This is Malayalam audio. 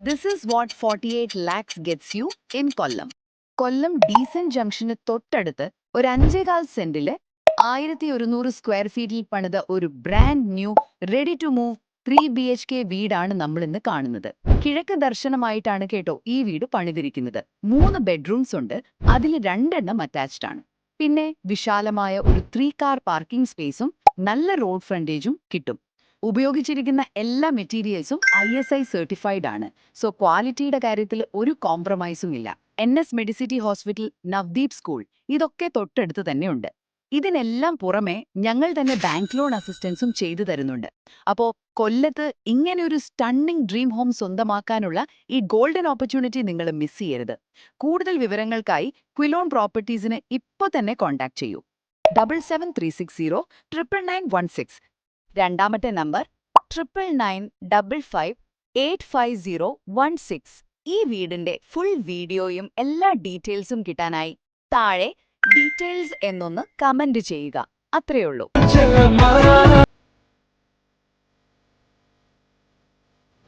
This is what 48 lakhs gets you in Kollam. Kollam decent ജംഗ്ഷന് തൊട്ടടുത്ത് ഒരു 5.25 സെന്റില് 1100 സ്ക്വയർ ഫീറ്റിൽ പണിത ഒരു brand new ready to move 3 BHK വീടാണ് നമ്മൾ ഇന്ന് കാണുന്നത്. കിഴക്ക് ദർശനമായിട്ടാണ് കേട്ടോ ഈ വീട് പണിതിരിക്കുന്നത്. 3 ബെഡ്റൂംസ് ഉണ്ട്, അതിൽ 2 അറ്റാച്ച്ഡ് ആണ്. പിന്നെ വിശാലമായ ഒരു 3 കാർ പാർക്കിംഗ് സ്പേസും നല്ല റോഡ് ഫ്രണ്ടേജും കിട്ടും. ഉപയോഗിച്ചിരിക്കുന്ന എല്ലാ മെറ്റീരിയൽസും ISI സർട്ടിഫൈഡ് ആണ്. സോ ക്വാളിറ്റിയുടെ കാര്യത്തിൽ ഒരു കോംപ്രമൈസും ഇല്ല. NS Medicity hospital, Navdeep school ഇതൊക്കെ തൊട്ടടുത്ത് തന്നെയുണ്ട്. ഇതിനെല്ലാം പുറമെ ഞങ്ങൾ തന്നെ ബാങ്ക് ലോൺ അസിസ്റ്റൻസും ചെയ്തു തരുന്നുണ്ട്. അപ്പോൾ കൊല്ലത്ത് ഇങ്ങനെ ഒരു സ്റ്റണ്ണിംഗ് ഡ്രീം ഹോം സ്വന്തമാക്കാനുള്ള ഈ ഗോൾഡൻ ഓപ്പർച്യൂണിറ്റി നിങ്ങൾ മിസ് ചെയ്യരുത്. കൂടുതൽ വിവരങ്ങൾക്കായി ക്വിലോൺ പ്രോപ്പർട്ടീസിന് ഇപ്പോൾ തന്നെ കോൺടാക്ട് ചെയ്യൂ. 7736099916. രണ്ടാമത്തെ നമ്പർ 9995585016. ഈ വീടിന്റെ ഫുൾ വീഡിയോയും എല്ലാ ഡീറ്റെയിൽസും കിട്ടാനായി താഴെ ഡീറ്റെയിൽസ് എന്നൊന്ന് കമന്റ് ചെയ്യുക. അത്രയുള്ളൂ.